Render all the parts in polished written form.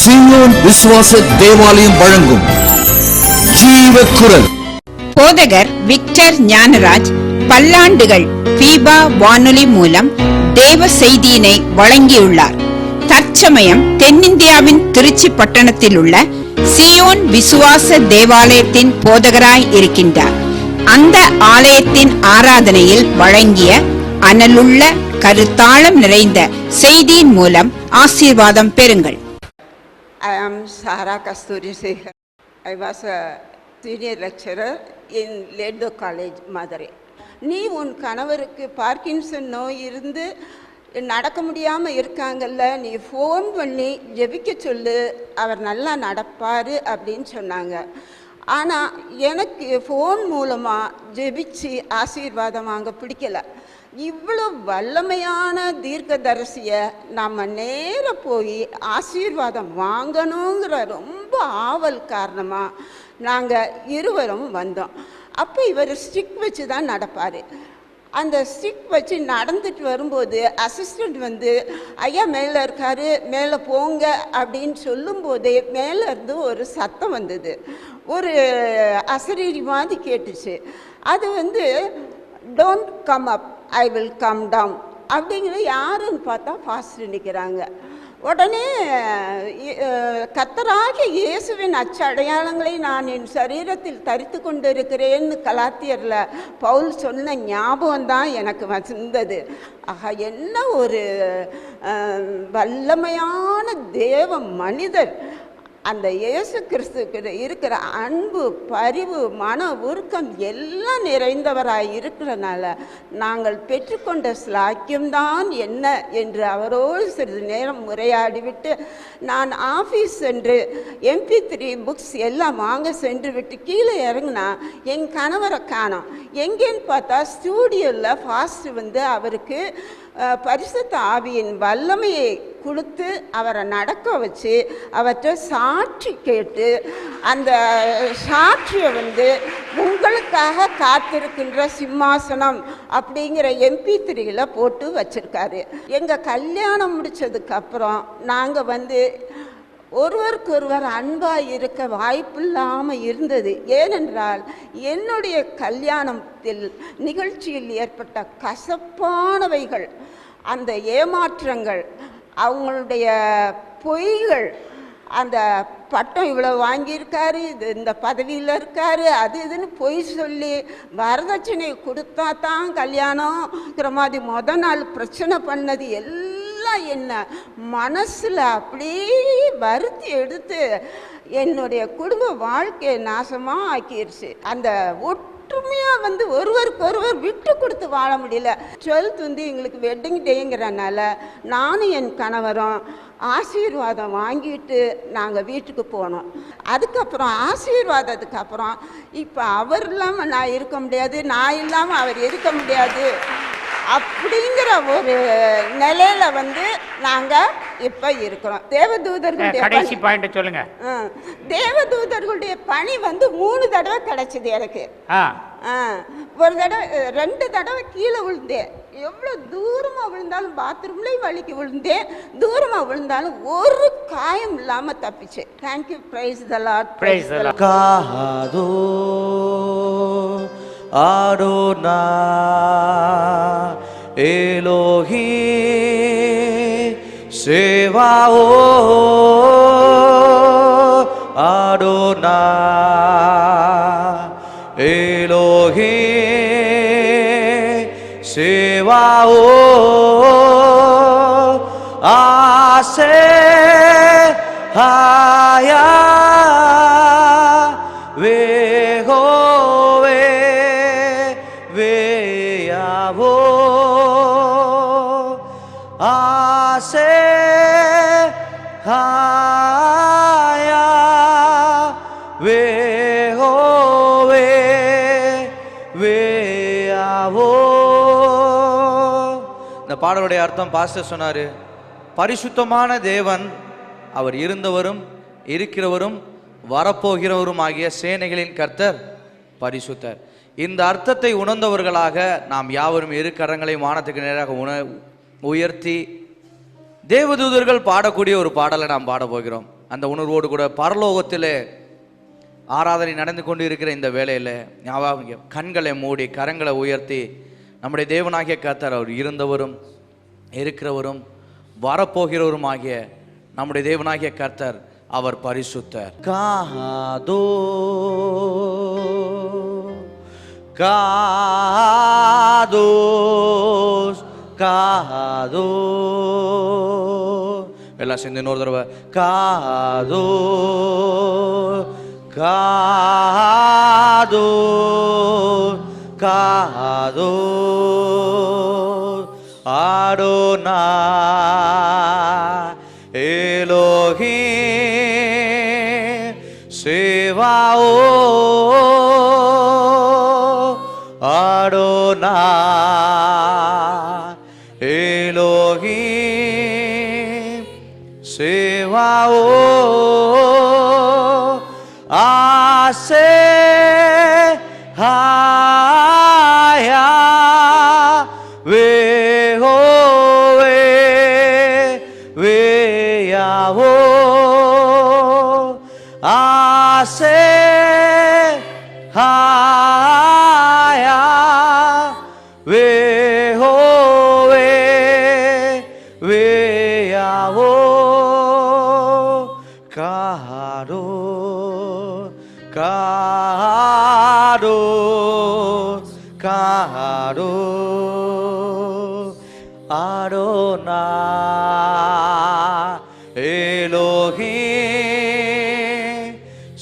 சீயோன் விசுவாச தேவாலயம் வழங்கும் ஜீவ குரல். போதகர் விக்டர் ஞானராஜ் பல்லாண்டுகள் பீபா வானொலி மூலம் தேவ செய்தியினை வழங்கியுள்ளார். தற்சமயம் தென்னிந்தியாவின் திருச்சி பட்டணத்தில் உள்ள சீயோன் விசுவாச தேவாலயத்தின் போதகராய் இருக்கின்றார். அந்த ஆலயத்தின் ஆராதனையில் வழங்கிய அனலுள்ள கருத்தாளம் நிறைந்த செய்தியின் மூலம் ஆசீர்வாதம் பெறுங்கள். I am Sara Kasturi Sekhar. I was a senior lecturer in Ledo College, Madurai. நீ உன் கணவருக்கு பார்க்கின்சன் நோய் இருந்து நடக்க முடியாமல் இருக்காங்கல்ல, நீ ஃபோன் பண்ணி ஜெபிக்க சொல்லு, அவர் நல்லா நடப்பார் அப்படின்னு சொன்னாங்க. ஆனால் எனக்கு ஃபோன் மூலமாக ஜெபிச்சு ஆசீர்வாதம் வாங்க பிடிக்கலை. இவ்வளோ வல்லமையான தீர்க்கதரிசியை நம்ம நேர போய் ஆசீர்வாதம் வாங்கணுங்கிற ரொம்ப ஆவல் காரணமாக நாங்கள் இருவரும் வந்தோம். அப்போ இவர் ஸ்டிக் வச்சு தான் நடப்பார். அந்த ஸ்டிக் வச்சு நடந்துட்டு வரும்போது அசிஸ்டண்ட் வந்து ஐயா மேலே இருக்காரு, மேலே போங்க அப்படின்னு சொல்லும்போதே மேலேருந்து ஒரு சத்தம் வந்தது. ஒரு அசரீரி மாதிரி கேட்டுச்சு. அது வந்து don't come up, I will come down அப்படிங்கிற யாருன்னு பார்த்தா ஃபாஸ்ட்டு நிற்கிறாங்க. உடனே கர்த்தராகிய இயேசுவின் அச்சடையாளங்களை நான் என் சரீரத்தில் தரித்து கொண்டு இருக்கிறேன்னு கலாத்தியரில் பவுல் சொன்ன ஞாபகம் தான் எனக்கு வந்தது. ஆஹா, என்ன ஒரு வல்லமையான தேவ மனிதர்! அந்த இயேசு கிறிஸ்துக்கு இருக்கிற அன்பு, பரிவு, மன உருக்கம் எல்லாம் நிறைந்தவராய் இருக்கிறனால நாங்கள் பெற்றுக்கொண்ட ஸ்லாக்கியம்தான் என்ன என்று அவரோடு சிறிது நேரம் உரையாடிவிட்டு நான் ஆஃபீஸ் சென்று MP3 புக்ஸ் எல்லாம் வாங்க சென்று விட்டு கீழே இறங்கினா என் கணவரை காணோம். எங்கேன்னு பார்த்தா ஸ்டூடியோவில் ஃபாஸ்ட் வந்து அவருக்கு பரிசுத்த ஆவியின் வல்லமையை கொடுத்து அவரை நடக்க வச்சு அவற்றை சாட்சி கேட்டு அந்த சாட்சியை வந்து உங்களுக்காக காத்திருக்கின்ற சிம்மாசனம் அப்படிங்கிற MP3யில் போட்டு வச்சுருக்காரு. எங்கள் கல்யாணம் முடித்ததுக்கப்புறம் நாங்கள் வந்து ஒருவருக்கொருவர் அன்பாக இருக்க வாய்ப்பில்லாமல் இருந்தது. ஏனென்றால் என்னுடைய கல்யாணத்தில் நிகழ்ச்சியில் ஏற்பட்ட கசப்பானவைகள், அந்த ஏமாற்றங்கள், அவங்களுடைய பொய்கள், அந்த பட்டம் இவ்வளோ வாங்கியிருக்காரு, இந்த பதவியில் இருக்கார், அது இதுன்னு பொய் சொல்லி வரதட்சணை கொடுத்தா தான் கல்யாணங்கிற மாதிரி மொதல் நாள் பிரச்சனை பண்ணது எல்லாம் என்ன மனசில் அப்படியே வருத்தி எடுத்து என்னுடைய குடும்ப வாழ்க்கையை நாசமாக ஆக்கிடுச்சு. அந்த ஒற்றுமையாக வந்து ஒருவருக்கொருவர் விட்டு கொடுத்து வாழ முடியல. 12th வந்து எங்களுக்கு வெட்டிங் டேங்கிறனால நானும் என் கணவரும் ஆசீர்வாதம் வாங்கிட்டு நாங்கள் வீட்டுக்கு போனோம். அதுக்கப்புறம் ஆசீர்வாதத்துக்கு அப்புறம் இப்போ அவர் இல்லாமல் நான் இருக்க முடியாது, நான் இல்லாமல் அவர் இருக்க முடியாது அப்படிங்கிற ஒரு நிலையில வந்து நாங்கள் இப்போ இருக்கிறோம். தேவதூதர்களுடைய கடைசி பாயிண்ட் சொல்லுங்க. தேவதூதர்களுடைய பணி வந்து 3 தடவை கிடைச்சது எனக்கு. ஒரு தடவை 2 தடவை கீழே விழுந்தேன். எவ்வளோ தூரமாக விழுந்தாலும் பாத்ரூம்லேயும் வலிக்கு விழுந்தேன். தூரமாக விழுந்தாலும் ஒரு காயம் இல்லாமல் தப்பிச்சு. Thank you. Praise the lord. Praise the lord. காதோ ஆடோனா எலோஹி சேவாஓ ஆடோனா எலோஹி சேவாஓ ஆசே ஹாயா வேகோவே வேயாவோ ஆசே ஹாயா வேகோவே வேயாவோ. இந்த பாடலுடைய அர்த்தம் பாஸ்டர் சொன்னாரு. பரிசுத்தமான தேவன் அவர் இருந்தவரும் இருக்கிறவரும் வரப்போகிறவரும் ஆகிய சேனைகளின் கர்த்தர் பரிசுத்தர். இந்த அர்த்தத்தை உணர்ந்தவர்களாக நாம் யாவரும் இரு கரங்களை வானத்துக்கு நேராக உயர்த்தி தேவதூதர்கள் பாடக்கூடிய ஒரு பாடலை நாம் பாட போகிறோம். அந்த உணர்வோடு கூட பரலோகத்திலே ஆராதனை நடந்து கொண்டு இருக்கிற இந்த வேளையில் ஞாபகம் கண்களை மூடி கரங்களை உயர்த்தி நம்முடைய தேவனாகிய கர்த்தர் அவர் இருந்தவரும் இருக்கிறவரும் வரப்போகிறவரும் ஆகிய நம்முடைய தேவனாகிய கர்த்தர் அவர் பரிசுத்தர். காதோ காதோ காதோ எல்லாம் சேர்ந்து இன்னொரு தடவை காதோ காதோ காதோ Adonai Elohim Sevaot Adonai Elohim Sevaot Aseh Haya Vehoveh Veyavot Aseh Haya Vehoveh Veyavot Kadosh Kadosh Kadosh Adonai Elohim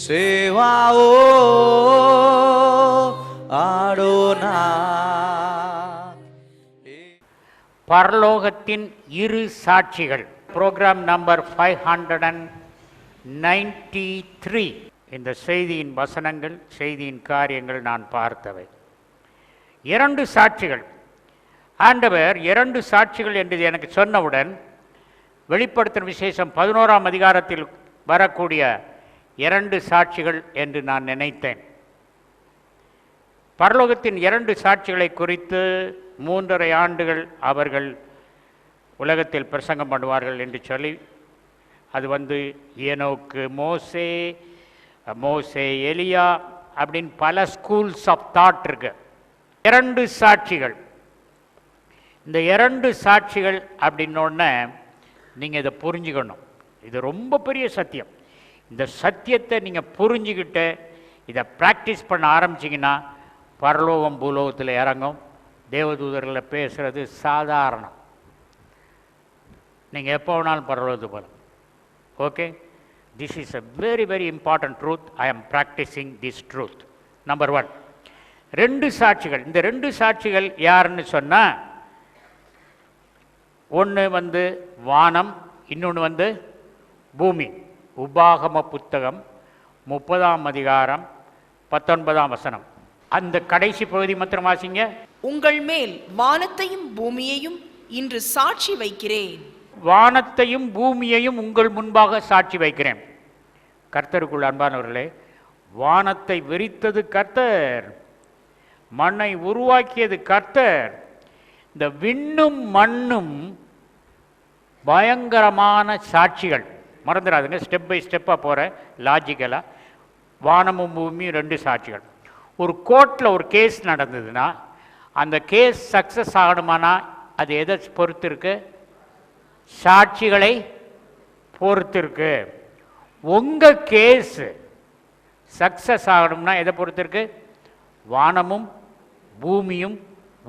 Sevaot Adonai. பரலோகத்தின் இரு சாட்சிகள். Program number 593. இந்த செய்தியின் வசனங்கள், செய்தியின் காரியங்கள் நான் பார்த்தவை. 2 சாட்சிகள். ஆண்டவர் 2 சாட்சிகள் என்று எனக்கு சொன்னவுடன் வெளிப்படுத்தும் விசேஷம் 11ஆம் அதிகாரத்தில் வரக்கூடிய 2 சாட்சிகள் என்று நான் நினைத்தேன். பரலோகத்தின் 2 சாட்சிகளை குறித்து 3.5 ஆண்டுகள் அவர்கள் உலகத்தில் பிரசங்கம் பண்ணுவார்கள் என்று சொல்லி, அது ஏனோக்கு, மோசே எலியா அப்படின்னு பல ஸ்கூல்ஸ் ஆஃப் தாட் இருக்கு. 2 சாட்சிகள். இந்த 2 சாட்சிகள் அப்படின்னோடனே நீங்கள் இதை புரிஞ்சுக்கணும். இது ரொம்ப பெரிய சத்தியம். இந்த சத்தியத்தை நீங்கள் புரிஞ்சுக்கிட்டு இதை ப்ராக்டிஸ் பண்ண ஆரம்பிச்சிங்கன்னா பரலோகம் பூலோகத்தில் இறங்கும். தேவதூதர்களை பேசுகிறது சாதாரணம். நீங்கள் எப்போ வேணாலும் பரலோகத்துக்கு போகலாம். Okay, this is a very very important truth. I am practicing this truth. Number 1, 2 சாட்சிகள். இந்த 2 சாட்சிகள் யாருன்னு சொன்னால், ஒன்று வானம், இன்னொன்று பூமி. உபாகம புத்தகம் 30ஆம் அதிகாரம் 19ஆம் வசனம். அந்த கடைசி பகுதி மாத்திரம் வாசிங்க. உங்கள் மேல் வானத்தையும் பூமியையும் இன்று சாட்சி வைக்கிறேன். வானத்தையும் பூமியையும் உங்கள் முன்பாக சாட்சி வைக்கிறேன். கர்த்தருக்குள் அன்பானவர்களே, வானத்தை விரித்தது கர்த்தர், மண்ணை உருவாக்கியது கர்த்தர். இந்த விண்ணும் மண்ணும் பயங்கரமான சாட்சிகள். மறந்துடாதுங்க, ஸ்டெப் பை ஸ்டெப்பாக போகிற லாஜிக்கலாக. வானமும் பூமியும் 2 சாட்சிகள். ஒரு கோர்ட்டில் ஒரு கேஸ் நடந்ததுன்னா அந்த கேஸ் சக்ஸஸ் ஆகணுமானா அது எதை பொறுத்து இருக்கு? சாட்சிகளை பொறுத்து இருக்கு. உங்கள் கேஸ் சக்ஸஸ் ஆகணும்னா எதை பொறுத்து இருக்கு? வானமும் பூமியும்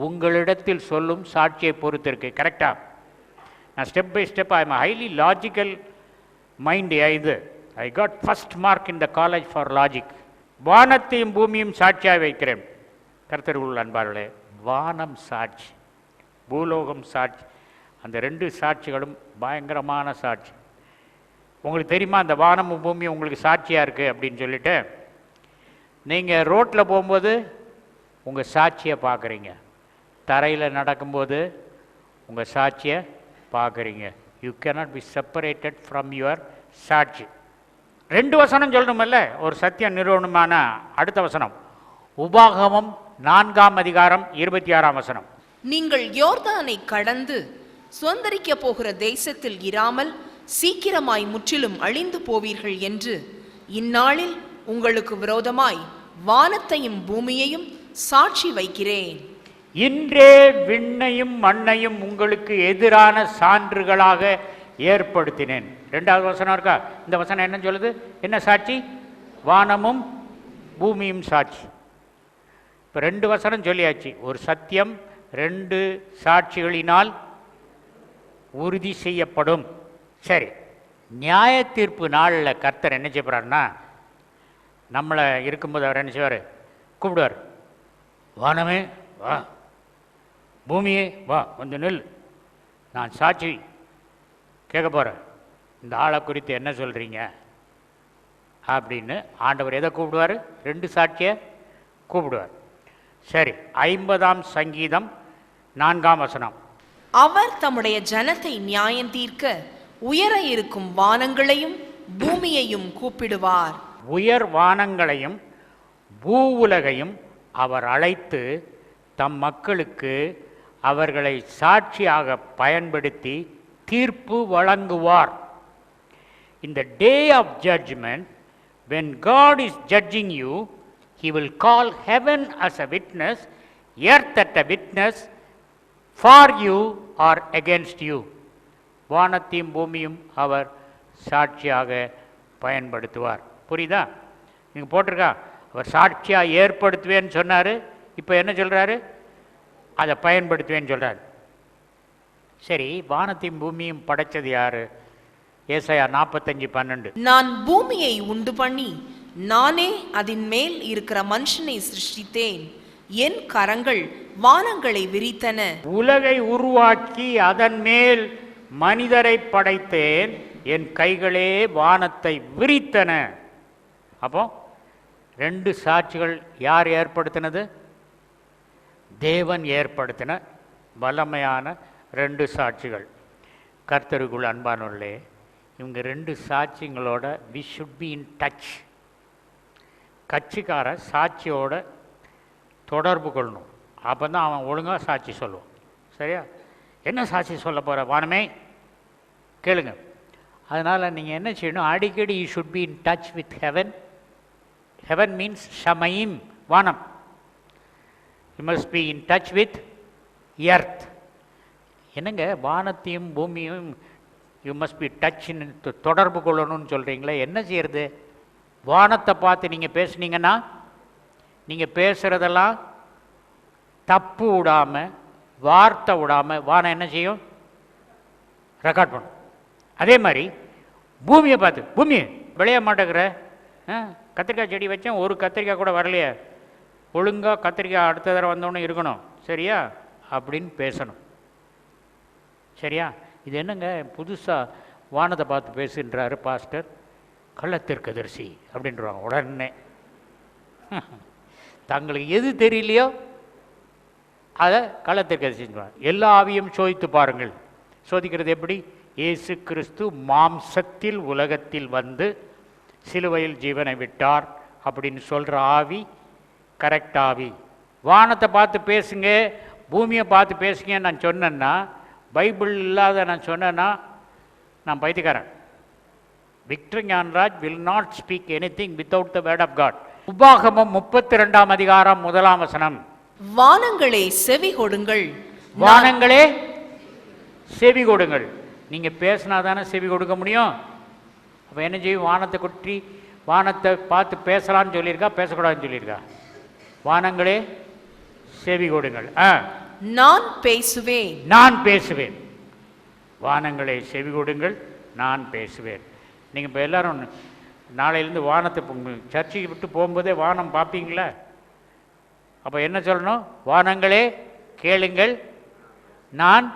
உங்களிடத்தில் சொல்லும் சாட்சியை பொறுத்து இருக்கு. கரெக்டா? நான் step by step, I am highly logical mind. I got first mark in the college for logic. வானத்தையும் பூமியும் சாட்சியாக வைக்கிறேன். கர்த்தருக்குள் அன்பார்களே, வானம் சாட்சி, பூலோகம் சாட்சி. அந்த 2 சாட்சிகளும் பயங்கரமான சாட்சி. உங்களுக்கு தெரியுமா, அந்த வானமும் பூமியும் உங்களுக்கு சாட்சியாக இருக்குது அப்படின்னு சொல்லிட்டு நீங்கள் ரோட்டில் போகும்போது உங்கள் சாட்சியை பார்க்குறீங்க, தரையில் நடக்கும்போது உங்கள் சாட்சியை பார்க்குறீங்க. You cannot be separated from your சாட்சி. 2 வசனம் சொல்லணுமல்ல ஒரு சத்தியம் நிறுவனமான. அடுத்த வசனம் உபாகமம் 4ஆம் அதிகாரம் 26ஆம் வசனம். நீங்கள் யோர்தானை கடந்து சுதந்தரிக்க போகிற தேசத்தில் இராமல் சீக்கிரமாய் முற்றிலும் அழிந்து போவீர்கள் என்று இந்நாளில் உங்களுக்கு விரோதமாய் வானத்தையும் பூமியையும் சாட்சி வைக்கிறேன். இன்றே விண்ணையும் மண்ணையும் உங்களுக்கு எதிரான சான்றுகளாக ஏற்படுத்தினேன். 2வது வசனம் இருக்கா? இந்த வசனம் என்ன சொல்லுது? என்ன சாட்சி? வானமும் பூமியும் சாட்சி. இப்போ 2 வசனம் சொல்லியாச்சு. ஒரு சத்தியம் 2 சாட்சிகளினால் உறுதி செய்யப்படும். சரி, நியாய தீர்ப்பு நாளில் கர்த்தர் என்ன செய்யப்படுறாருன்னா, நம்மளை இருக்கும்போது அவர் என்ன செய்வார்? கூப்பிடுவார். வானமே வா, பூமியே வா, வந்து நெல், நான் சாட்சி கேட்க போகிறேன், இந்த ஆளை குறித்து என்ன சொல்கிறீங்க அப்படின்னு ஆண்டவர் எதை கூப்பிடுவார்? 2 சாட்சியை கூப்பிடுவார். சரி, 50ஆம் சங்கீதம் 4ஆம் வசனம். அவர் தம்முடைய ஜனத்தை நியாயம் தீர்க்க உயர இருக்கும் வானங்களையும் பூமியையும் கூப்பிடுவார். உயர் வானங்களையும் பூ உலகையும் அவர் அழைத்து தம் மக்களுக்கு அவர்களை சாட்சியாக பயன்படுத்தி தீர்ப்பு வழங்குவார். In the day of judgment, when God is judging you, he will call heaven as a witness, earth as a witness for you or against you. வானத்தையும் பூமியும் அவர் சாட்சியாக பயன்படுத்துவார். புரியுதா? நீங்கள் போட்டிருக்கா, அவர் சாட்சியாக ஏற்படுத்துவேன்னு சொன்னார். இப்போ என்ன சொல்கிறாரு? அதை பயன்படுத்துவேன்னு சொல்கிறார். சரி, வானத்தையும் பூமியும் படைச்சது யாரு? ஏசாயா 45:12. நான் பூமியை உண்டு பண்ணி நானே அதன் மேல் இருக்கிற மனுஷனை சிருஷ்டித்தேன், என் கரங்கள் வானங்களை விரித்தன. உலகை உருவாக்கி அதன் மேல் மனிதரை படைத்தேன், என் கைகளே வானத்தை விரித்தன. அப்போ 2 சாட்சிகள் யார் ஏற்படுத்தினது? தேவன் ஏற்படுத்தின வல்லமையான 2 சாட்சிகள். கர்த்தருக்குள் அன்பானவர்களே, இவங்க 2 சாட்சிங்களோட we should be in touch. கட்சிக்கார சாட்சியோட தொடர்பு கொள்ளணும். அப்போ தான் அவன் ஒழுங்காக சாட்சி சொல்லுவான். சரியா? என்ன சாட்சி சொல்ல போகிற? வானமே கேளுங்க. அதனால் நீங்கள் என்ன செய்யணும்? அடிக்கடி you should be in touch with heaven. Heaven means ஷமயிம், வானம். You must be in touch with earth. என்னங்க வானத்தையும் பூமியும் யூ மஸ்ட் பி டச்சின்னு தொடர்பு கொள்ளணும்னு சொல்கிறீங்களே, என்ன செய்யறது? வானத்தை பார்த்து நீங்கள் பேசுனீங்கன்னா நீங்கள் பேசுகிறதெல்லாம் தப்பு விடாமல், வார்த்தை விடாமல் வானம் என்ன செய்யும்? ரெக்கார்ட் பண்ணும். அதே மாதிரி பூமியை பார்த்து, பூமி விளைய மாட்டேங்கிற, கத்திரிக்காய் செடி வச்சேன், ஒரு கத்திரிக்காய் கூட வரலையே, ஒழுங்காக கத்திரிக்காய் அடுத்த தடவை வந்தோன்னு இருக்கணும், சரியா அப்படின்னு பேசணும். சரியா? இது என்னங்க புதுசாக வானத்தை பார்த்து பேசுன்றாரு பாஸ்டர், கள்ளத்திற்கதரிசி அப்படின்றாங்க உடனே. தங்களுக்கு எது தெரியலையோ அதை கள்ளத்திற்கதரிசின்றாங்க. எல்லா ஆவியும் சோதித்து பாருங்கள். சோதிக்கிறது எப்படி? இயேசு கிறிஸ்து மாம்சத்தில் உலகத்தில் வந்து சிலுவையில் ஜீவனை விட்டார் அப்படின்னு சொல்கிற ஆவி கரெக்ட் ஆவி. வானத்தை பார்த்து பேசுங்க, பூமியை பார்த்து பேசுங்க நான் சொன்னேன்னா, பைபிள் இல்லாத நான் சொன்னேன்னா நான் பைத்தியக்காரன். Victor Gnanaraj will not speak anything without the word of God. உபாகமம் 32ஆம் அதிகாரம் 1ஆம் வசனம். வானங்களே செவி கொடுங்கள். வானங்களே செவி கொடுங்கள். நீங்கள் பேசினா தானே செவி கொடுக்க முடியும். அப்போ என்ன செய்யும்? வானத்தை கொட்டி வானத்தை பார்த்து பேசலான்னு சொல்லியிருக்கா, பேசக்கூடாதுன்னு சொல்லியிருக்கா? வானங்களே செவி கொடுங்கள். நான் பேசுவேன். நான் பேசுவேன். வானங்களே செவி கொடுங்கள், நான் பேசுவேன். நீங்கள் இப்போ எல்லோரும் நாளையிலேருந்து வானத்தை சர்ச்சைக்கு விட்டு போகும்போதே வானம் பார்ப்பீங்களா? அப்போ என்ன சொல்லணும்? வானங்களே கேளுங்கள், நான்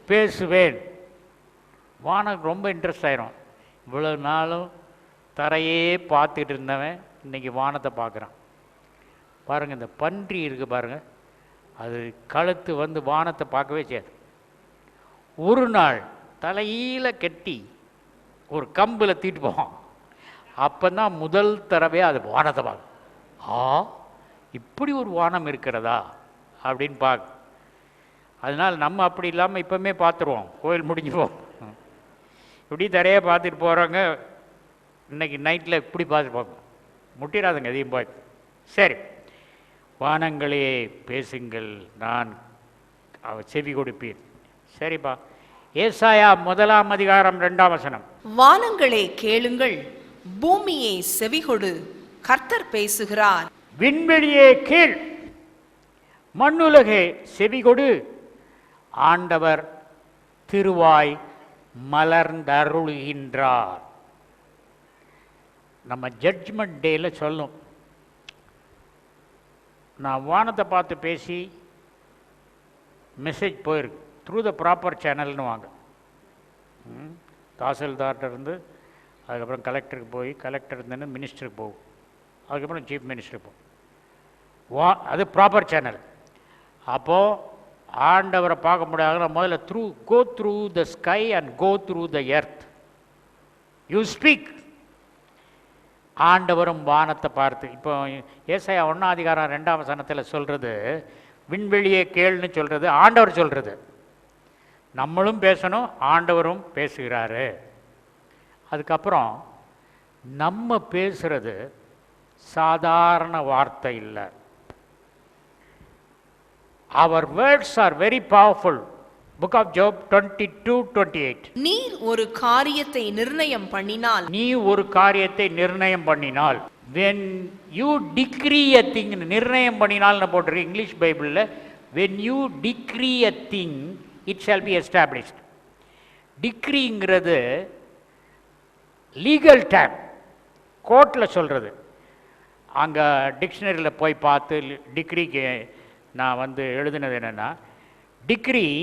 பேசுவேன். வானம் ரொம்ப இன்ட்ரெஸ்ட் ஆயிரும். இவ்வளோ நாளும் தரையே பார்த்துட்டு இருந்தவன் இன்றைக்கி வானத்தை பார்க்குறான். பாருங்கள், இந்த பன்றி இருக்குது பாருங்கள், அது கழுத்து வந்து வானத்தை பார்க்கவே செய்யாது. ஒரு நாள் தலையில் கட்டி ஒரு கம்பில் தீட்டு போவோம். அப்போ தான் முதல் தடவை அது வானத்தை பார்க்க, இப்படி ஒரு வானம் இருக்கிறதா அப்படின்னு பார்க்க. அதனால் நம்ம அப்படி இல்லாமல் இப்போவுமே பார்த்துருவோம், கோயில் முடிஞ்சுவோம். இப்படி தரையாக பார்த்துட்டு போகிறவங்க இன்றைக்கி நைட்டில் இப்படி பார்த்துட்டு போங்க, முட்டிடாதுங்க எதையும் போய். சரி, வானங்களே பேசுங்கள், நான் செவி கொடுப்பேன். சரிப்பா, ஏசாயா 1:2. வானங்களே கேளுங்கள், பூமியே செவிகொடு, கர்த்தர் பேசுகிறார். விண்வெளியே கேள், மண்ணுலகே செவிகொடு, ஆண்டவர் திருவாய் மலர்ந்தருளுகின்றார். நம்ம ஜட்ஜ்மெண்ட் டேல சொல்லும், நான் வானத்தை பார்த்து பேசி மெசேஜ் போயிருக்கு த்ரூ த ப்ராப்பர் சேனல்னு வாங்க. தாசில்தார்கிட்ட இருந்து அதுக்கப்புறம் கலெக்டருக்கு போய், கலெக்டர் இருந்துன்னு மினிஸ்டருக்கு போகும், அதுக்கப்புறம் சீஃப் மினிஸ்டருக்கு போகும். அது ப்ராப்பர் சேனல். அப்போது ஆண்டவரை பார்க்க முடியாதுன்னா முதல்ல go through the sky and go through the earth. You speak. ஆண்டவரும் வானத்தை பார்த்து, இப்போ ஏசாயா 1:2 சொல்கிறது விண்வெளியே கேள்னு சொல்கிறது ஆண்டவர் சொல்கிறது. நம்மளும் பேசணும், ஆண்டவரும் பேசுகிறாரு. அதுக்கப்புறம் நம்ம பேசுகிறது சாதாரண வார்த்தை இல்லை. Our words are very powerful. Book of Job 22:28. நீர் ஒரு காரியத்தை நிர்ணயம் பண்ணினால், நீ ஒரு காரியத்தை நிர்ணயம் பண்ணினால், when you decree a thing, நிர்ணயம் பண்ணினால்னு போட்டிருக்கு இங்கிலீஷ் பைபிளில். when you decree a thing it shall be established. டிக்ரிங்கிறது லீகல் டேம், கோர்ட்டில் சொல்கிறது. அங்கே டிக்ஷனரியில் போய் பார்த்து டிக்ரிக்கு நான் எழுதினது என்னென்னா, decree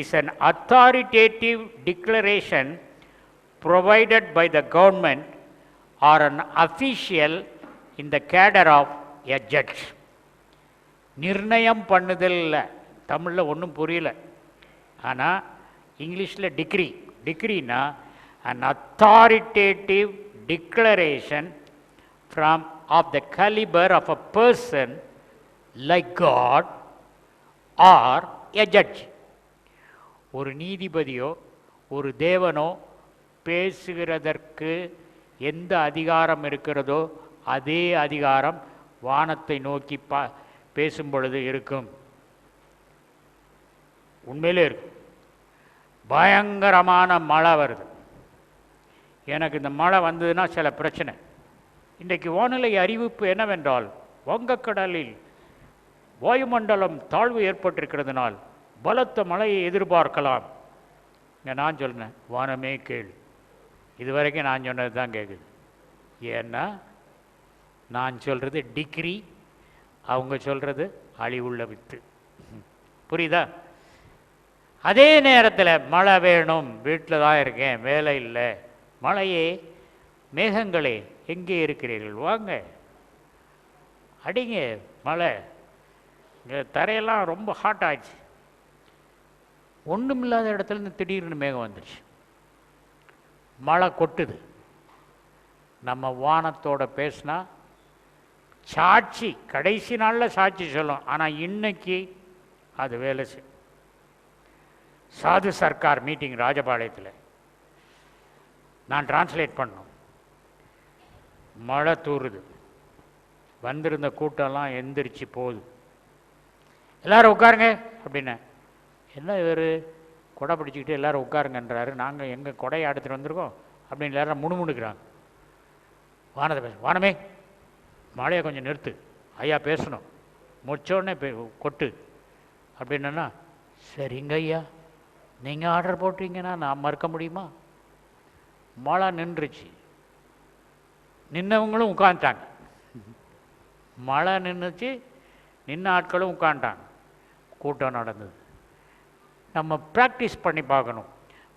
is an authoritative declaration provided by the government or an official in the cadre of a judge. நிர்ணயம் பண்ணுதல் இல்லை, தமிழில் ஒன்றும் புரியல. ஆனால் இங்கிலீஷில் டிக்ரினா an authoritative declaration of the caliber of a person like God or a judge. ஒரு நீதிபதியோ ஒரு தேவனோ பேசுகிறதற்கு எந்த அதிகாரம் இருக்கிறதோ அதே அதிகாரம் வானத்தை நோக்கி பேசும் பொழுது இருக்கும். உண்மையிலே இருக்கும். பயங்கரமான மழை வருது, எனக்கு இந்த மழை வந்ததுன்னா சில பிரச்சனை. இன்றைக்கு வானிலை அறிவிப்பு என்னவென்றால், வங்கக்கடலில் வாயுமண்டலம் தாழ்வு ஏற்பட்டிருக்கிறதுனால் பலத்த மழையை எதிர்பார்க்கலாம். இங்கே நான் சொல்கிறேன், வானமே கேள். இதுவரைக்கும் நான் சொன்னது தான் கேட்குது. ஏன்னா நான் சொல்கிறது டிக்ரி, அவங்க சொல்கிறது அழிவுள்ள வித்து. புரியுதா? அதே நேரத்தில் மழை வேணும், வீட்டில் தான் இருக்கேன், வேலை இல்லை. மழையே, மேகங்களே எங்கே இருக்கிறீர்கள், வாங்க அடிங்க மழை. இங்கே தரையெல்லாம் ரொம்ப ஹாட் ஆச்சு. ஒன்றும் இல்லாத இடத்துலேருந்து திடீர்னு மேகம் வந்துடுச்சு, மழை கொட்டுது. நம்ம வானத்தோட பேசினா சாட்சி கடைசி நாளில் சாட்சி சொல்லும். ஆனால் இன்னைக்கு அது வேலை செய்யும். சாது சர்க்கார் மீட்டிங் ராஜபாளையத்தில் நான் டிரான்ஸ்லேட் பண்ணோம். மழை தூறுது, வந்திருந்த கூட்டம்லாம் எந்திரிச்சு போகுது. எல்லோரும் உட்காருங்க அப்படின்னா, என்ன இவர் கொடை பிடிச்சிக்கிட்டு எல்லோரும் உட்காருங்கன்றாரு, நாங்கள் எங்கள் கொடையை எடுத்துகிட்டு வந்திருக்கோம் அப்படின்னு எல்லாரும் முணுமுணுக்கிறாங்க. வானத்தை பேச, வானமே மழையை கொஞ்சம் நிறுத்து, ஐயா பேசணும், முடிச்சோடனே கொட்டு அப்படின்னா, சரிங்க ஐயா நீங்கள் ஆர்டர் போட்டீங்கன்னா நான் மறுக்க முடியுமா? மழை நின்றுச்சு, நின்னவங்களும் உட்காந்துட்டாங்க. மழை நின்றுச்சு, நின்ன ஆட்களும் உட்காந்துட்டாங்க. கூட்டம் நடந்தது. நம்ம ப்ராக்டிஸ் பண்ணி பார்க்கணும்.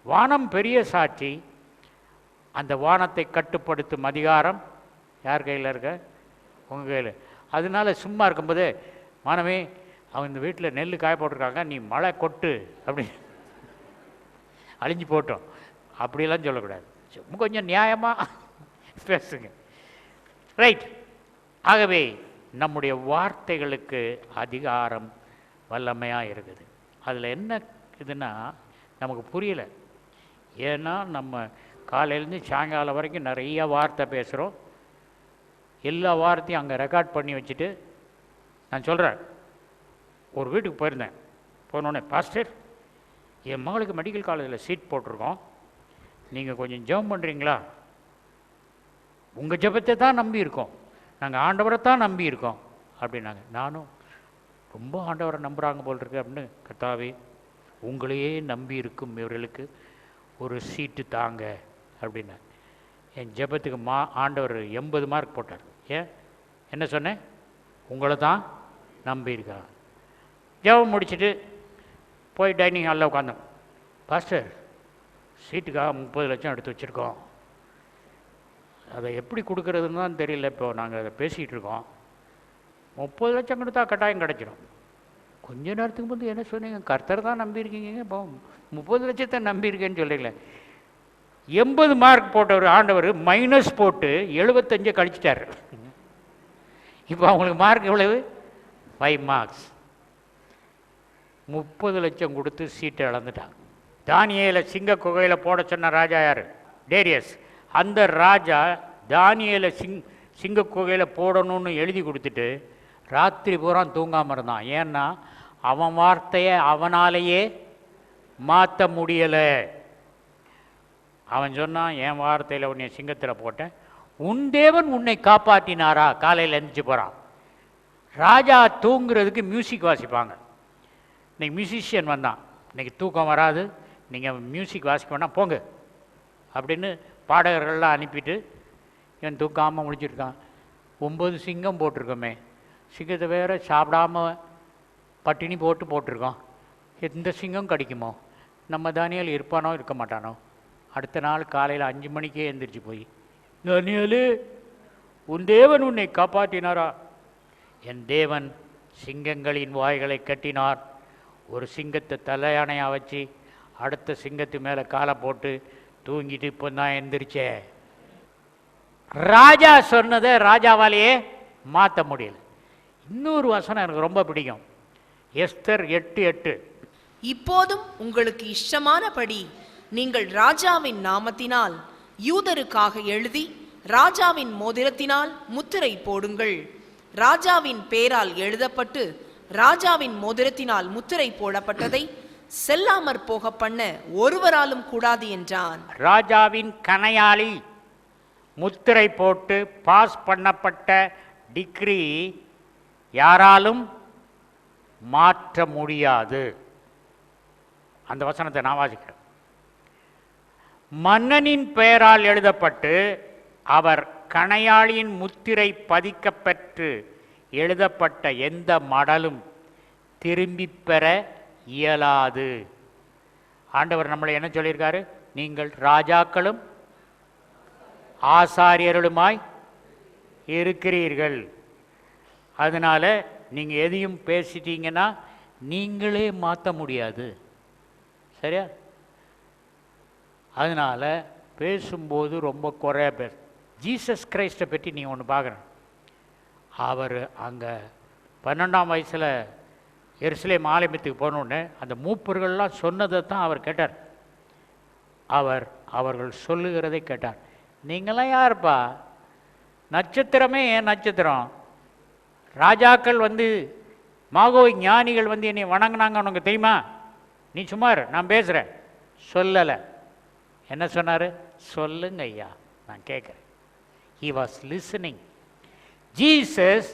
வானம் பெரிய சாட்சி. அந்த வானத்தை கட்டுப்படுத்தும் அதிகாரம் யார் கையில் இருக்க? உங்கள் கையில். அதனால சும்மா இருக்கும்போது, வானமே அவன் இந்த வீட்டில் நெல் காய போட்டிருக்காங்க, நீ மழை கொட்டு அப்படி அழிஞ்சு போட்டோம் அப்படிலாம் சொல்லக்கூடாது. சும்மா கொஞ்சம் நியாயமாக பேசுங்க. ரைட். ஆகவே நம்முடைய வார்த்தைகளுக்கு அதிகாரம் வல்லமையாக இருக்குது. அதில் என்ன இதுன்னா நமக்கு புரியலை. ஏன்னா நம்ம காலையிலேருந்து சாயங்காலம் வரைக்கும் நிறைய வார்த்தை பேசுகிறோம். எல்லா வார்த்தையும் அங்கே ரெக்கார்ட் பண்ணி வச்சுட்டு நான் சொல்கிறேன், ஒரு வீட்டுக்கு போயிருந்தேன். போனோடனே, பாஸ்டர், என் மகளுக்கு மெடிக்கல் காலேஜில் சீட் போட்டிருக்கோம், நீங்கள் கொஞ்சம் ஜெபம் பண்ணுறீங்களா? உங்கள் ஜெபத்தை தான் நம்பி இருக்கோம், நாங்கள் ஆண்டவரை தான் நம்பி இருக்கோம் அப்படின்னாங்க. நானும் ரொம்ப ஆண்டவரை நம்புகிறாங்க போல் இருக்கு அப்படின்னு, கர்த்தாவே உங்களையே நம்பி இருக்கும் இவர்களுக்கு ஒரு சீட்டு தாங்க அப்படின்னா. என் ஜெபத்துக்கு ஆண்டவர் 80 மார்க் போட்டார். ஏன் என்ன சொன்னேன்? உங்களை தான் நம்பியிருக்கா. ஜெபம் முடிச்சுட்டு போய் டைனிங் ஹாலில் உட்காந்தோம். பாஸ்டர், சீட்டுக்காக 30 லட்சம் எடுத்து வச்சுருக்கோம், அதை எப்படி கொடுக்குறதுன்னு தான் தெரியல. இப்போ நாங்கள் அதை பேசிகிட்டு இருக்கோம். 30 லட்சம் கொடுத்தா கட்டாயம் கிடச்சிடும். கொஞ்ச நேரத்துக்கு முந்தைய என்ன சொன்னீங்க? கர்த்தர் தான் நம்பியிருக்கீங்க, இப்போ 30 லட்சத்தை நம்பியிருக்கேன்னு சொல்கிறீங்களே. 80 மார்க் போட்டவர் ஆண்டவர் மைனஸ் போட்டு 75 கழிச்சிட்டார். இப்போ அவங்களுக்கு மார்க் எவ்வளவு? 5 மார்க்ஸ். 30 லட்சம் கொடுத்து சீட்டை இழந்துட்டாங்க. தானியேலை சிங்க குகையில் போட சொன்ன ராஜா யார்? டேரியஸ். அந்த ராஜா தானியேலை சிங்க குகையில் போடணும்னு எழுதி கொடுத்துட்டு ராத்திரி பூரா தூங்காமல் இருந்தான். ஏன்னா அவன் வார்த்தையை அவனாலேயே மாற்ற முடியலை. அவன் சொன்னான், என் வார்த்தையில் உன்னை சிங்கத்தில் போட்டேன், உன் தேவன் உன்னை காப்பாற்றினாரா? காலையில் எழுந்திரிச்சு போகிறான். ராஜா தூங்குறதுக்கு மியூசிக் வாசிப்பாங்க. இன்றைக்கி மியூசிஷியன் வந்தான், இன்றைக்கி தூக்கம் வராது, நீங்கள் மியூசிக் வாசிக்க வேணாம் போங்க அப்படின்னு பாடகர்கள்லாம் அனுப்பிட்டு இவன் தூக்காமல் முடிச்சிருக்கான். 9 சிங்கம் போட்டிருக்கோமே, சிங்கத்தை வேறு சாப்பிடாம பட்டினி போட்டிருக்கோம், எந்த சிங்கம் கடிக்குமோ? நம்ம தானியல் இருப்பானோ இருக்க மாட்டானோ? அடுத்த நாள் காலையில் 5 மணிக்கே எழுந்திரிச்சு போய், தானியலே உன் தேவன் உன்னை காப்பாற்றினாரா? என் தேவன் சிங்கங்களின் வாய்களை கட்டினார். ஒரு சிங்கத்தை தலையானையாக வச்சு அடுத்த சிங்கத்து மேலே காலை போட்டு தூங்கிட்டு இப்போ தான் எந்திரிச்சேன். ராஜா சொன்னதை ராஜாவாலேயே மாற்ற முடியல. இன்னொரு வசனம் எனக்கு ரொம்ப பிடிக்கும், எஸ்தர் 8:8. இப்போதும் உங்களுக்கு இஷ்டமானபடி நீங்கள் ராஜாவின் நாமத்தினால் யூதருக்காக எழுதி ராஜாவின் மோதிரத்தினால் முத்திரை போடுங்கள். ராஜாவின் பேரால் எழுதப்பட்டு ராஜாவின் மோதிரத்தினால் முத்திரை போடப்பட்டதை செல்லாமற் போக பண்ண ஒருவராலும் கூடாது என்றான். ராஜாவின் கணையாளி முத்திரை போட்டு பாஸ் பண்ணப்பட்ட டிகிரி யாராலும் மாற்ற முடியாது. அந்த வசனத்தை நான் வாசிக்கிறேன். மன்னனின் பெயரால் எழுதப்பட்டு அவர் கணையாளியின் முத்திரை பதிக்கப்பெற்று எழுதப்பட்ட எந்த மடலும் திரும்பி பெற இயலாது. ஆண்டவர் நம்மளை என்ன சொல்லியிருக்காரு? நீங்கள் ராஜாக்களும் ஆசாரியர்களுமாய் இருக்கிறீர்கள். அதனால நீங்கள் எதையும் பேசிட்டீங்கன்னா நீங்களே மாற்ற முடியாது. சரியா? அதனால் பேசும்போது ரொம்ப குறைய பேச. ஜீசஸ் கிரைஸ்டை பற்றி நீங்கள் ஒன்று பார்க்குறேன். அவர் அங்கே 12ஆம் வயசில் எருசலேம் ஆலயத்துக்கு போனோடனே அந்த மூப்பர்கள்லாம் சொன்னதை தான் அவர் கேட்டார். அவர்கள் சொல்லுகிறதை கேட்டார். நீங்களாம் யாருப்பா? நட்சத்திரமே ஏன் நட்சத்திரம்? ராஜாக்கள் வந்து மாகோய் ஞானிகள் வந்து என்னை வணங்கினாங்க, உனக்கு தெரியுமா? நீ சும்மார், நான் பேசுகிறேன். சொல்லலை. என்ன சொன்னார்? சொல்லுங்க ஐயா, நான் கேட்குறேன். He was listening. Jesus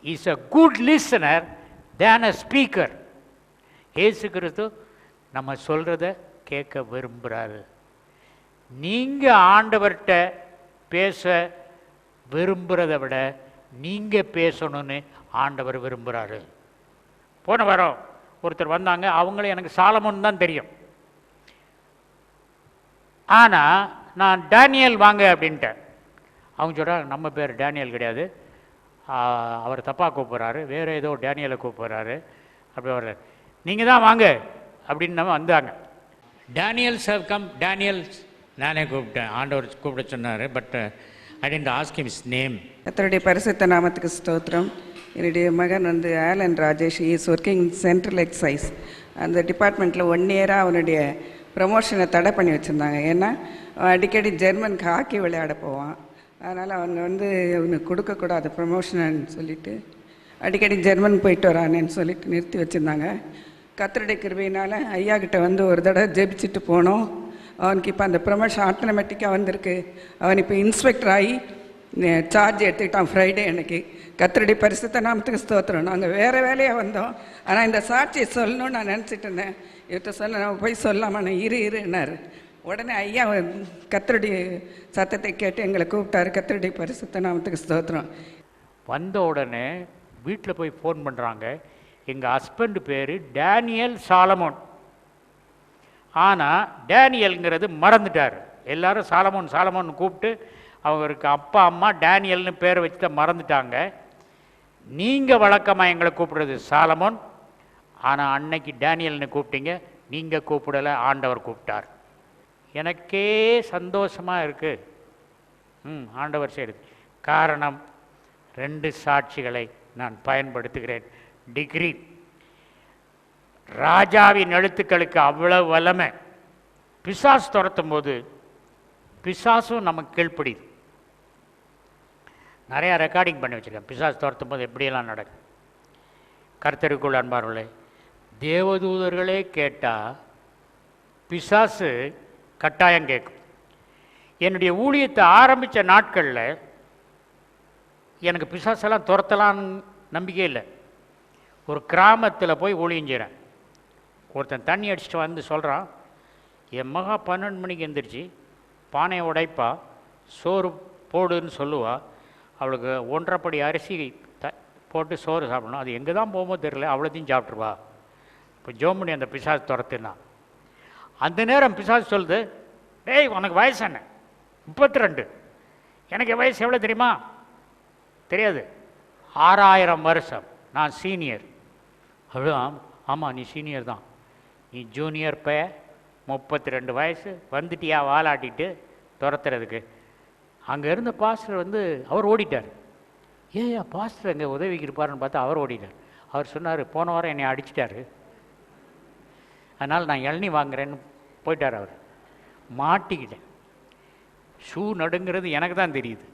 is a good listener than a speaker. இயேசு கிறிஸ்து நம்ம சொல்கிறத கேட்க விரும்புகிறாரு. நீங்கள் ஆண்டவர்கிட்ட பேச விரும்புகிறத விட நீங்கள் பேசணும்னு ஆண்டவர் விரும்புகிறாரு. போன வாரம் ஒருத்தர் வந்தாங்க, அவங்கள எனக்கு சாலமோன் தான் தெரியும். ஆனால் நான் டேனியல் வாங்க அப்படின்ட்டேன். அவங்க சொல்கிறாங்க, நம்ம பேர் டேனியல் கிடையாது, அவர் தப்பாக கூப்பிட்றாரு, வேறு ஏதோ டேனியலை கூப்பிட்றாரு அப்படி வர்றாரு. நீங்கள் தான் வாங்க அப்படின்னு நம்ம வந்தாங்க. Daniels have come. டேனியல்ஸ் நானே கூப்பிட்டேன், ஆண்டவர் கூப்பிட சொன்னார். But I didn't ask him his name. கர்த்தருடைய பரிசுத்த நாமத்துக்கு ஸ்தோத்திரம். என்னுடைய மகன் Alan Rajesh is working central excise. அந்த டிபார்ட்மெண்ட்டில் 1 இயராக அவனுடைய ப்ரமோஷனை தடை பண்ணி வச்சுருந்தாங்க. ஏன்னா அவன் அடிக்கடி ஜெர்மனுக்கு ஹாக்கி விளையாட போவான். அதனால் அவங்க அவனுக்கு கொடுக்கக்கூடாது ப்ரமோஷன்னு சொல்லிவிட்டு அடிக்கடி ஜெர்மன் போயிட்டு வரானேன்னு சொல்லிட்டு நிறுத்தி வச்சுருந்தாங்க. கர்த்தருடைய கிருபையினால் ஐயா கிட்ட ஒரு தடவை ஜெபிச்சுட்டு போனோம். அவனுக்கு இப்போ அந்த ப்ரமோஷன் ஆட்டோமேட்டிக்காக வந்திருக்கு. அவன் இப்போ இன்ஸ்பெக்டர் ஆகி சார்ஜ் எடுத்துக்கிட்டான் ஃப்ரைடே அன்னைக்கு. கர்த்தருடைய பரிசுத்த நாமத்துக்கு ஸ்தோத்திரம். நாங்கள் வேறு வேலையாக வந்தோம். ஆனால் இந்த சாட்சியை சொல்லணும்னு நான் நினச்சிட்டு இருந்தேன். இவர்கிட்ட சொல்ல நான் போய் சொல்லாமல் நான் இருன்னாரு. உடனே ஐயா கர்த்தருடைய சத்தத்தை கேட்டு எங்களை கூப்பிட்டாரு. கர்த்தருடைய பரிசுத்த நாமத்துக்கு ஸ்தோத்திரம். வந்த உடனே வீட்டில் போய் ஃபோன் பண்ணுறாங்க. எங்கள் ஹஸ்பண்டு பேர் டேனியல் சாலமோன். ஆனால் டேனியல்ங்கிறது மறந்துட்டார். எல்லாரும் சாலமோன் சாலமோன் கூப்பிட்டு அவருக்கு அப்பா அம்மா டேனியல்னு பேரை வச்சு தான் மறந்துட்டாங்க. நீங்கள் வழக்கமாக எங்களை கூப்பிடுறது சாலமோன், ஆனால் அன்னைக்கு டேனியல்னு கூப்பிட்டீங்க, நீங்கள் கூப்பிடலை, ஆண்டவர் கூப்பிட்டார். எனக்கே சந்தோஷமாக இருக்குது. ஆண்டவர் செய்யுது. காரணம் 2 சாட்சிகளை நான் பயன்படுத்துகிறேன். டிகிரி ராஜாவின் எழுத்துக்களுக்கு அவ்வளவு வல்லமை. பிசாசு துரத்தும் போது பிசாசும் நமக்கு கீழ்ப்படிது. நிறையா ரெக்கார்டிங் பண்ணி வச்சுருக்கேன். பிசாசு துரத்தும் போது எப்படியெல்லாம் நடக்கும். கர்த்தருக்குள் அன்பார்களே, தேவதூதர்களே கேட்டால் பிசாசு கட்டாயம் கேட்கும். என்னுடைய ஊழியத்தை ஆரம்பித்த நாட்களில் எனக்கு பிசாசெல்லாம் துரத்தலான்னு நம்பிக்கை இல்லை. ஒரு கிராமத்தில் போய் ஊழியம் செய்கிறேன். ஒருத்தன் தண்ணி அடிச்சுட்டு வந்து சொல்கிறான், என் மகா 12 மணிக்கு எந்திரிச்சு பானையை உடைப்பா, சோறு போடுன்னு சொல்லுவா, அவளுக்கு 1.5 படி அரிசி போட்டு சோறு சாப்பிடணும், அது எங்கே தான் போகும்போது தெரியல, அவ்வளோத்தையும் சாப்பிட்ருவா. இப்போ ஜோமணி அந்த பிசாசு துரத்துனா. அந்த நேரம் பிசாசு சொல்லுது, டேய் உனக்கு வயசு என்ன? 32. எனக்கு வயசு எவ்வளோ தெரியுமா? தெரியாது. 6000 வருஷம். நான் சீனியர். அவ்வளோ. ஆமாம், நீ சீனியர் தான். நீ ஜூனியர் 32 வயசு வந்துட்டியா வாலாட்டிட்டு துரத்துறதுக்கு. அங்கே இருந்த பாஸ்டர் அவர் ஓடிட்டார். ஏன் பாஸ்டர் எங்கே உதவிக்கு இருப்பாருன்னு பார்த்தா அவர் ஓடிட்டார். அவர் சொன்னார், போன வாரம் என்னை அடிச்சிட்டாரு, அதனால் நான் இளநீ வாங்குறேன்னு போயிட்டார். அவர் மாட்டிக்கிட்டேன். ஷூ நடுங்கிறது எனக்கு தான் தெரியுது.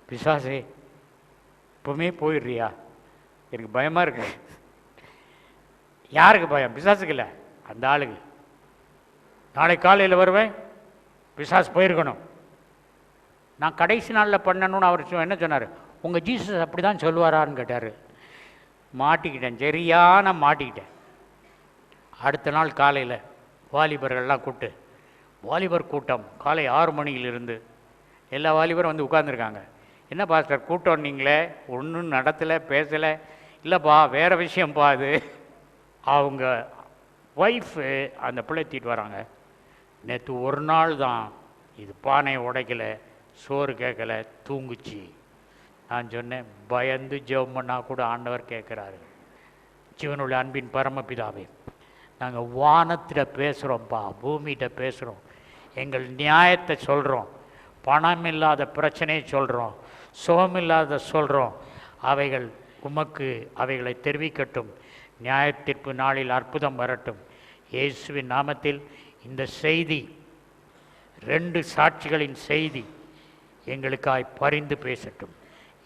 பிசாசே இப்போவுமே போயிடுறியா? எனக்கு பயமாக இருக்கு. யாருக்கு பயம்? பிசாசுக்கு இல்லை, அந்த ஆளுக்கு. நாளை காலையில் வருவேன், பிசாசு போயிருக்கணும். நான் கடைசி நாளில் பண்ணணும்னு அவர் என்ன சொன்னார், உங்கள் ஜீசஸ் அப்படி தான் சொல்லுவாரான்னு கேட்டார். மாட்டிக்கிட்டேன், சரியான மாட்டிக்கிட்டேன். அடுத்த நாள் காலையில் வாலிபர்கள்லாம் கூப்பிட்டு, வாலிபர் கூட்டம் காலை 6 மணியிலிருந்து எல்லா வாலிபரும் உட்காந்துருக்காங்க. என்ன பாஸ்டர் கூட்டம் நீங்களே, ஒன்றும் நடத்தலை, பேசலை? இல்லைப்பா, வேறு விஷயம்ப்பா. அது அவங்க ஒய்ஃபு அந்த பிள்ளை தீட்டு வராங்க. நேற்று ஒரு நாள் தான் இது பானையை உடைக்கலை, சோறு கேட்கலை, தூங்குச்சு. நான் சொன்னேன், பயந்து ஜெபம் பண்ணால் கூட ஆண்டவர் கேட்குறாரு. ஜீவனுள்ள அன்பின் பரமபிதாவே, நாங்கள் வானத்தில் பேசுகிறோம்ப்பா, பூமிகிட்ட பேசுகிறோம், எங்கள் நியாயத்தை சொல்கிறோம், பணம் இல்லாத பிரச்சனையை சொல்கிறோம், சுகமில்லாத சொல்கிறோம். அவைகள் உமக்கு அவைகளை தெரிவிக்கட்டும். நியாயத்தீர்ப்பு நாளில் அற்புதம் வரட்டும். இயேசுவின் நாமத்தில் இந்த செய்தி, 2 சாட்சிகளின் செய்தி எங்களுக்காய் பரிந்து பேசட்டும்.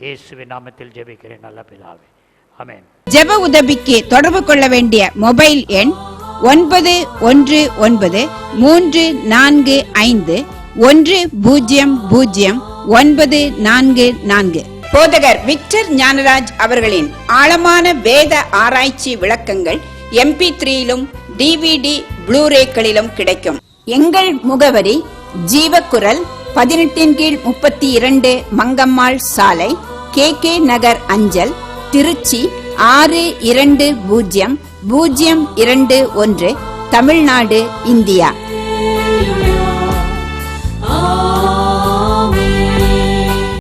இயேசுவின் நாமத்தில் ஜெபிக்கிறேன் நல்ல பிதாவே, ஆமென். ஜெப உதவிக்கு தொடர்பு கொள்ள வேண்டிய மொபைல் எண் 911951000944. போதகர் விக்டர் ஞானராஜ் அவர்களின் ஆழமான வேத ஆராய்ச்சி விளக்கங்கள் MP3யிலும் DVD ப்ளூரேக்களிலும் கிடைக்கும். எங்கள் முகவரி ஜீவக்குரல் 18/32 மங்கம்மாள் சாலை, KK நகர் அஞ்சல், திருச்சி 620021, தமிழ்நாடு, இந்தியா.